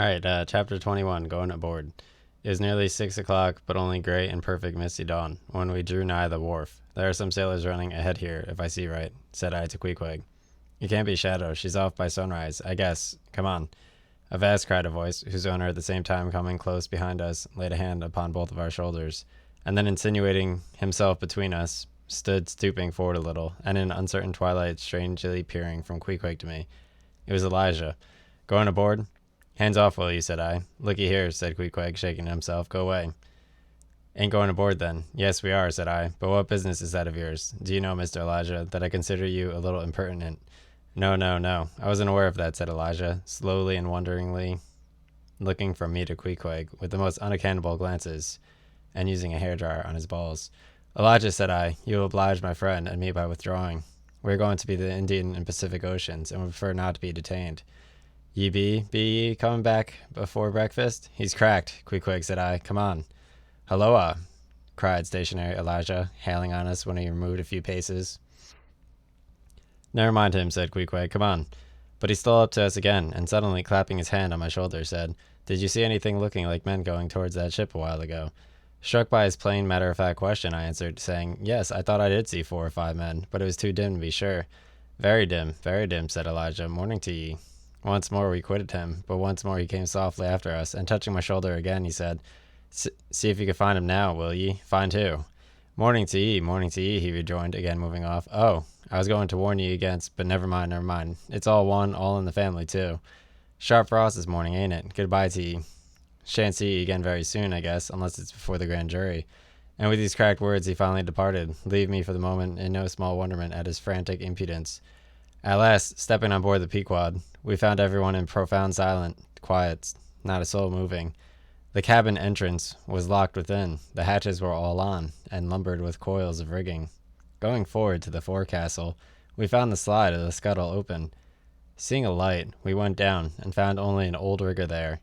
Alright, chapter 21, going aboard. It was nearly 6 o'clock, but only gray and perfect misty dawn, when we drew nigh the wharf. There are some sailors running ahead here, if I see right, said I to Queequeg. It can't be Shadow, she's off by sunrise, I guess. Come on. Avast, cried a voice, whose owner at the same time coming close behind us, laid a hand upon both of our shoulders, and then insinuating himself between us, stood stooping forward a little, and in uncertain twilight strangely peering from Queequeg to me. It was Elijah. Going aboard? Hands off, will you, said I. Looky here, said Queequeg, shaking himself. Go away. Ain't going aboard, then. Yes, we are, said I. But what business is that of yours? Do you know, Mr. Elijah, that I consider you a little impertinent? No, no, no. I wasn't aware of that, said Elijah, slowly and wonderingly looking from me to Queequeg with the most unaccountable glances, and using a hairdryer on his balls. Elijah, said I, you will oblige my friend and me by withdrawing. We are going to the Indian and Pacific Oceans, and would prefer not to be detained. Be ye coming back before breakfast? He's cracked, Queequeg, said I. Come on. Halloa, cried stationary Elijah, hailing on us when he removed a few paces. Never mind him, said Queequeg. Come on. But he stole up to us again, and suddenly clapping his hand on my shoulder, said, Did you see anything looking like men going towards that ship a while ago? Struck by his plain, matter-of-fact question, I answered, saying, Yes, I thought I did see 4 or 5 men, but it was too dim to be sure. Very dim, said Elijah. Morning to ye. Once more we quitted him, but once more he came softly after us, and touching my shoulder again, he said, See if you can find him now, will ye? Find who? Morning to ye, he rejoined, again moving off. Oh, I was going to warn ye against, but never mind. It's all one, all in the family, too. Sharp frost this morning, ain't it? Goodbye to ye. Shan't see ye again very soon, I guess, unless it's before the grand jury. And with these cracked words he finally departed, leaving me for the moment in no small wonderment at his frantic impudence. At last, stepping on board the Pequod, we found everyone in profound silent quiet, not a soul moving. The cabin entrance was locked within, the hatches were all on, and lumbered with coils of rigging. Going forward to the forecastle, we found the slide of the scuttle open. Seeing a light, we went down, and found only an old rigger there,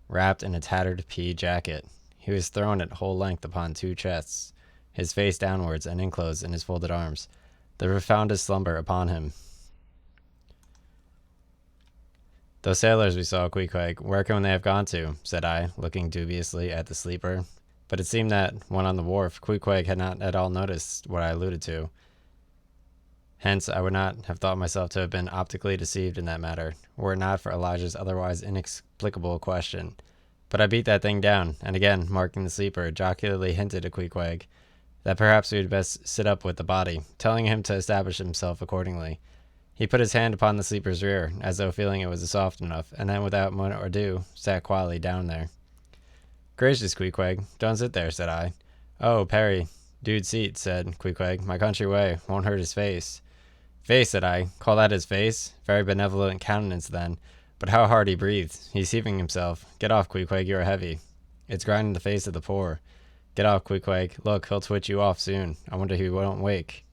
wrapped in a tattered pea jacket. He was thrown at whole length upon 2 chests, his face downwards and enclosed in his folded arms, the profoundest slumber upon him. Those sailors we saw, Queequeg, where can they have gone to? Said I, looking dubiously at the sleeper. But it seemed that, when on the wharf, Queequeg had not at all noticed what I alluded to. Hence, I would not have thought myself to have been optically deceived in that matter, were it not for Elijah's otherwise inexplicable question. But I beat that thing down, and again, marking the sleeper, jocularly hinted to Queequeg that perhaps we had best sit up with the body, telling him to establish himself accordingly. He put his hand upon the sleeper's rear, as though feeling it was soft enough, and then without more ado, sat quietly down there. Gracious, Queequeg, don't sit there, said I. Oh, Perry, dude seat, said Queequeg, my country way, won't hurt his face. Face, said I, call that his face? Very benevolent countenance, then, but how hard he breathes. He's heaving himself. Get off, Queequeg, you are heavy. It's grinding the face of the poor. Get off, Queequeg, look, he'll twitch you off soon. I wonder he won't wake.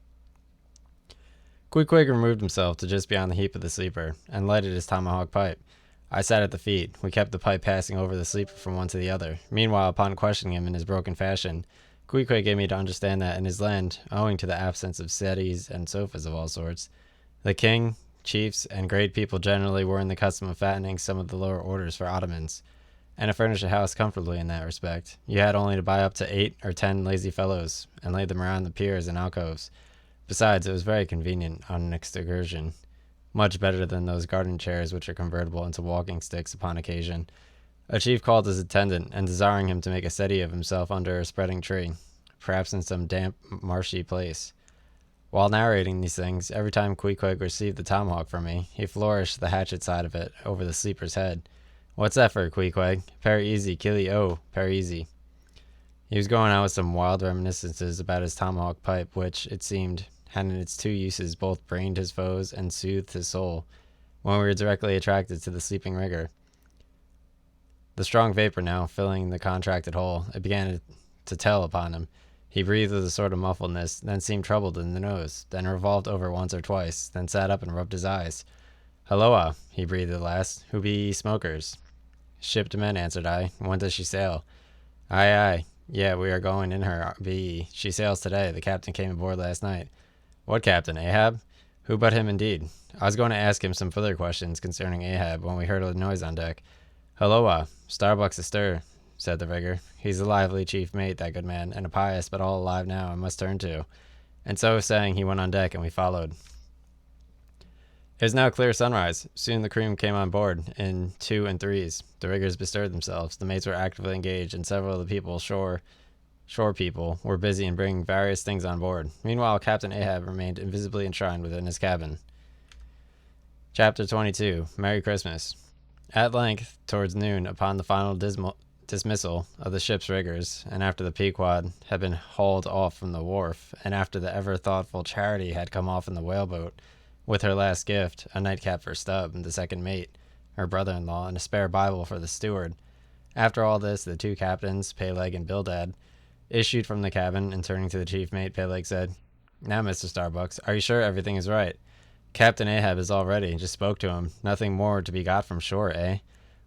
Queequeg removed himself to just beyond the heap of the sleeper, and lighted his tomahawk pipe. I sat at the feet. We kept the pipe passing over the sleeper from one to the other. Meanwhile, upon questioning him in his broken fashion, Queequeg gave me to understand that in his land, owing to the absence of settees and sofas of all sorts, the king, chiefs, and great people generally were in the custom of fattening some of the lower orders for ottomans, and to furnish a house comfortably in that respect. You had only to buy up to 8 or 10 lazy fellows, and lay them around the piers and alcoves. Besides, it was very convenient on an excursion, much better than those garden chairs which are convertible into walking sticks upon occasion. A chief called his attendant, and desiring him to make a settee of himself under a spreading tree, perhaps in some damp, marshy place. While narrating these things, every time Queequeg received the tomahawk from me, he flourished the hatchet side of it over the sleeper's head. What's that for, Queequeg? Very easy, killy, oh, very easy. He was going on with some wild reminiscences about his tomahawk pipe, which, it seemed, had in its 2 uses both brained his foes and soothed his soul, when we were directly attracted to the sleeping rigger. The strong vapor now filling the contracted hole, it began to tell upon him. He breathed with a sort of muffledness, then seemed troubled in the nose, then revolved over once or twice, then sat up and rubbed his eyes. Halloa, he breathed at last. Who be ye smokers? Ship to men, answered I. When does she sail? Aye. Yeah, we are going in her, be ye. She sails today. The captain came aboard last night. What captain, Ahab? Who but him indeed? I was going to ask him some further questions concerning Ahab when we heard a noise on deck. Halloa, Starbuck's astir, said the rigger. He's a lively chief mate, that good man, and a pious but all alive now I must turn to. And so saying, he went on deck, and we followed. It was now clear sunrise. Soon the crew came on board, in 2 and 3s. The riggers bestirred themselves. The mates were actively engaged, and several of the people, shore people, were busy in bringing various things on board. Meanwhile, Captain Ahab remained invisibly enshrined within his cabin. Chapter 22. Merry Christmas. At length, towards noon, upon the final dismissal of the ship's riggers, and after the Pequod had been hauled off from the wharf, and after the ever-thoughtful Charity had come off in the whaleboat, with her last gift, a nightcap for Stubb, the second mate, her brother-in-law, and a spare Bible for the steward. After all this, the 2 captains, Peleg and Bildad, issued from the cabin, and turning to the chief mate, Peleg said, "Now, Mr. Starbucks, are you sure everything is right? Captain Ahab is all ready. Just spoke to him. Nothing more to be got from shore, eh?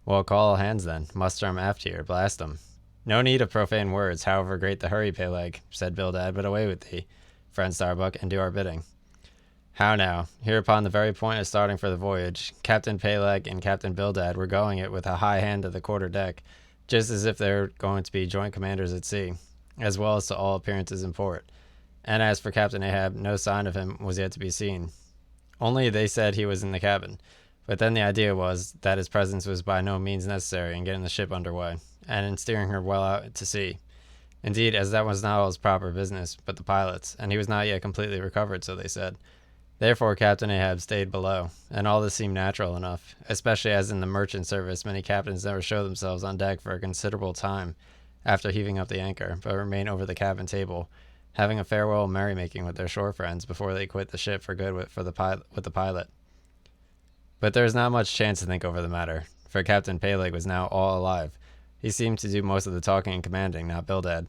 Well, call all hands then. Muster 'em aft here. Blast 'em." "No need of profane words, however great the hurry, Peleg," said Bildad, "but away with thee, friend Starbuck, and do our bidding." How now? Here upon the very point of starting for the voyage, Captain Peleg and Captain Bildad were going it with a high hand to the quarter deck, just as if they were going to be joint commanders at sea, as well as to all appearances in port. And as for Captain Ahab, no sign of him was yet to be seen. Only they said he was in the cabin, but then the idea was that his presence was by no means necessary in getting the ship under way, and in steering her well out to sea. Indeed, as that was not all his proper business, but the pilot's, and he was not yet completely recovered, so they said. Therefore Captain Ahab stayed below, and all this seemed natural enough, especially as in the merchant service many captains never show themselves on deck for a considerable time after heaving up the anchor, but remain over the cabin table, having a farewell merrymaking with their shore friends before they quit the ship for good with the pilot. But there was not much chance to think over the matter, for Captain Peleg was now all alive. He seemed to do most of the talking and commanding, not Bildad.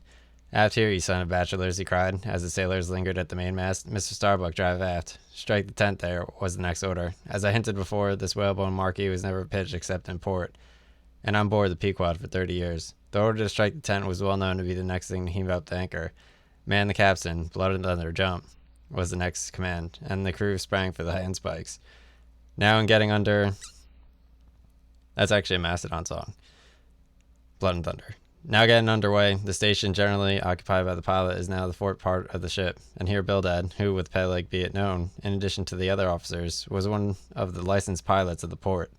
"Aft here, you son of bachelors," he cried, as the sailors lingered at the mainmast. "Mr. Starbuck, drive aft. Strike the tent there," was the next order. As I hinted before, this whalebone marquee was never pitched except in port, and on board the Pequod for 30 years. The order to strike the tent was well known to be the next thing to heave up the anchor. "Man the capstan, blood and thunder, jump," was the next command, and the crew sprang for the handspikes. Now in getting under... That's actually a Mastodon song. Blood and thunder. Now getting underway, the station generally occupied by the pilot is now the fort part of the ship, and here Bildad, who, with Peleg be it known, in addition to the other officers, was one of the licensed pilots of the port.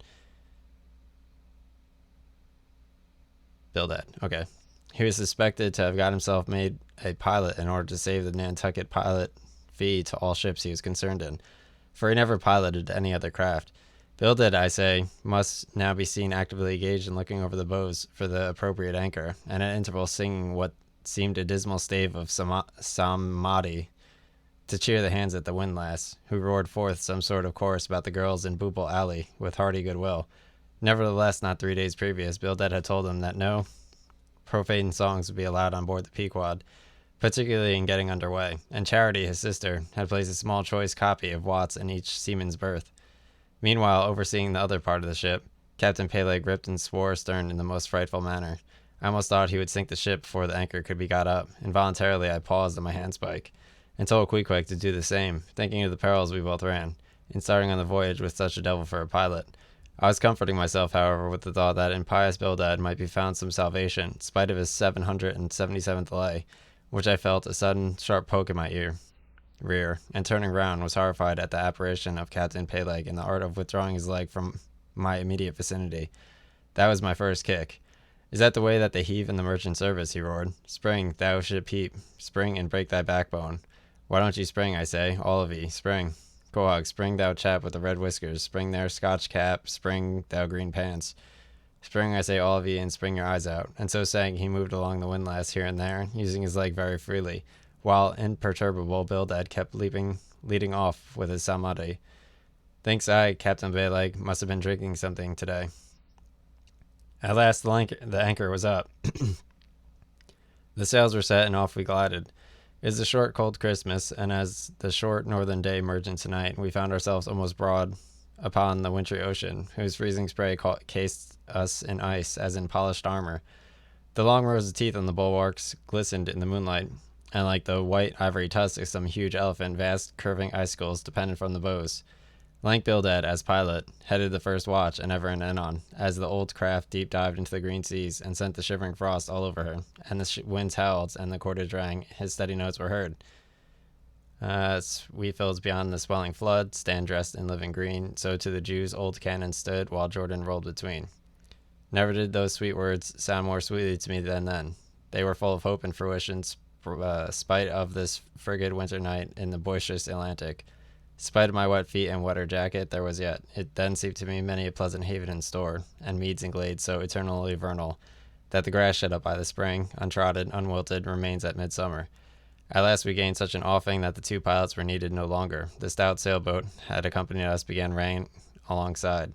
Bildad, okay. He was suspected to have got himself made a pilot in order to save the Nantucket pilot fee to all ships he was concerned in, for he never piloted any other craft. Bildad, I say, must now be seen actively engaged in looking over the bows for the appropriate anchor, and at intervals singing what seemed a dismal stave of Samadi to cheer the hands at the windlass, who roared forth some sort of chorus about the girls in Boople Alley with hearty goodwill. Nevertheless, not 3 days previous, Bildad had told him that no profane songs would be allowed on board the Pequod, particularly in getting under way, and Charity, his sister, had placed a small choice copy of Watts in each seaman's berth. Meanwhile, overseeing the other part of the ship, Captain Peleg ripped and swore astern in the most frightful manner. I almost thought he would sink the ship before the anchor could be got up. Involuntarily, I paused on my handspike, and told Queequeg to do the same, thinking of the perils we both ran, in starting on the voyage with such a devil for a pilot. I was comforting myself, however, with the thought that in pious Bildad might be found some salvation, in spite of his 777th lay, which I felt a sudden sharp poke in my rear, and turning round, was horrified at the apparition of Captain Peleg in the art of withdrawing his leg from my immediate vicinity. That was my first kick. "Is that the way that they heave in the merchant service?" he roared. "Spring, thou ship heap. Spring and break thy backbone. Why don't ye spring, I say, all of ye, spring. Quahog, spring, thou chap with the red whiskers. Spring there, Scotch cap. Spring, thou green pants. Spring, I say, all of ye, and spring your eyes out." And so saying, he moved along the windlass here and there, using his leg very freely, while imperturbable Bildad kept leading off with his Samadi. Thinks I, Captain Peleg must have been drinking something today. At last the anchor was up. The sails were set, and off we glided. It is a short, cold Christmas, and as the short northern day merged into night, we found ourselves almost broad upon the wintry ocean, whose freezing spray cased us in ice as in polished armor. The long rows of teeth on the bulwarks glistened in the moonlight, and like the white ivory tusks of some huge elephant, vast curving icicles depended from the bows. Lank Bildad, as pilot, headed the first watch and ever an Enon, as the old craft deep dived into the green seas and sent the shivering frost all over her, and the winds howled and the cordage rang, his steady notes were heard. Wheat fields beyond the swelling flood stand dressed in living green, so to the Jews old cannon stood while Jordan rolled between. Never did those sweet words sound more sweetly to me than then. They were full of hope and fruition, spite of this frigid winter night in the boisterous Atlantic. Spite of my wet feet and wetter jacket, there was yet. It then seemed to me many a pleasant haven in store, and meads and glades so eternally vernal, that the grass shed up by the spring, untrodden, unwilted, remains at midsummer. At last we gained such an offing that the two pilots were needed no longer. The stout sailboat had accompanied us began raining alongside.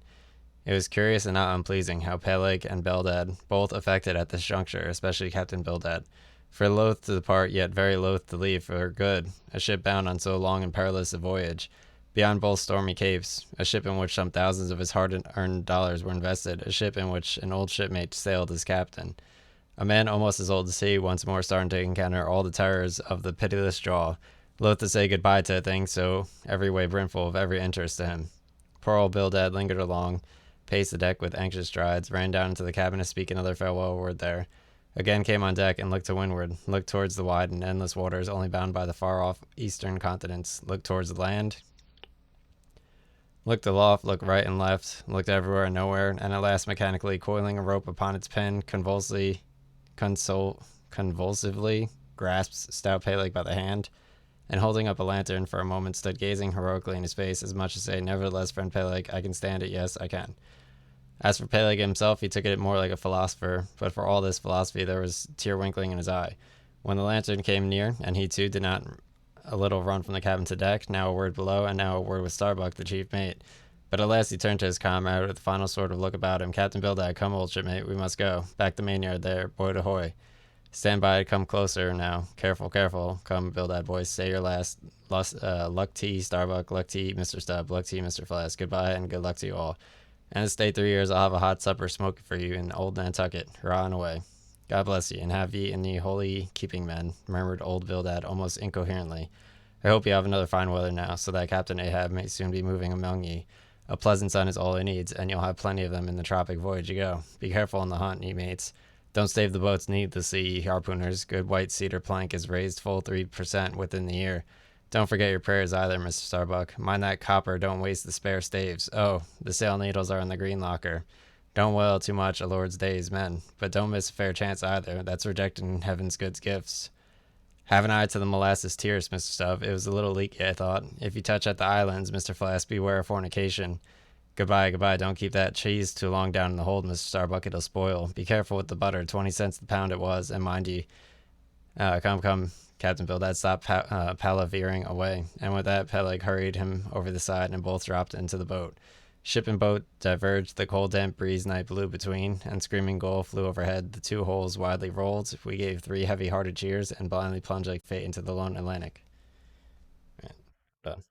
It was curious and not unpleasing how Peleg and Bildad both affected at this juncture, especially Captain Bildad. For loath to depart, yet very loath to leave for good, a ship bound on so long and perilous a voyage, beyond both stormy capes, a ship in which some thousands of his hard-earned dollars were invested, a ship in which an old shipmate sailed as captain. A man almost as old as he, once more starting to encounter all the terrors of the pitiless jaw, loath to say goodbye to a thing so every way brimful of every interest to him. Poor old Bildad lingered along, paced the deck with anxious strides, ran down into the cabin to speak another farewell word there, again came on deck and looked to windward, looked towards the wide and endless waters only bound by the far-off eastern continents, looked towards the land, looked aloft, looked right and left, looked everywhere and nowhere, and at last mechanically coiling a rope upon its pin, convulsively grasped stout Peleg by the hand, and holding up a lantern for a moment stood gazing heroically in his face, as much as to say, nevertheless, friend Peleg, I can stand it, yes, I can. As for Peleg himself, he took it more like a philosopher, but for all this philosophy there was tear winkling in his eye. When the lantern came near, and he too did not a little run from the cabin to deck, now a word below, and now a word with Starbuck, the chief mate. But at last he turned to his comrade with a final sort of look about him. Captain Bildad, come, old shipmate, we must go. Back the mainyard there, boy to hoy. Stand by, come closer now. Careful, careful. Come, Bildad, boys, say your last. Luck to Starbuck, luck to Mr. Stubb, luck to Mr. Flask. Goodbye, and good luck to you all. And to stay 3 years, I'll have a hot supper smoking for you in old Nantucket. Hurrah and away. God bless ye, and have ye in ye holy keeping, men, murmured old Bildad almost incoherently. I hope you have another fine weather now, so that Captain Ahab may soon be moving among ye. A pleasant sun is all he needs, and you'll have plenty of them in the tropic voyage you go. Be careful in the hunt, ye mates. Don't stave the boats needlessly, ye harpooners. Good white cedar plank is raised full 3% within the year. Don't forget your prayers either, Mr. Starbuck. Mind that copper, don't waste the spare staves. Oh, the sail needles are in the green locker. Don't wail too much a lord's days, men, but don't miss a fair chance either. That's rejecting heaven's good gifts. Have an eye to the molasses tierce, Mr. Stubb. It was a little leaky, I thought. If you touch at the islands, Mr. Flask, beware of fornication. Goodbye, goodbye. Don't keep that cheese too long down in the hold, Mr. Starbuck. It'll spoil. Be careful with the butter. 20 cents the pound it was, and mind ye, come, Captain Bildad stopped palavering away, and with that Peleg hurried him over the side, and both dropped into the boat. Ship and boat diverged, the cold damp breeze night blew between, and screaming gull flew overhead, the two hulls widely rolled. We gave 3 heavy-hearted cheers, and blindly plunged like fate into the lone Atlantic. Right, done.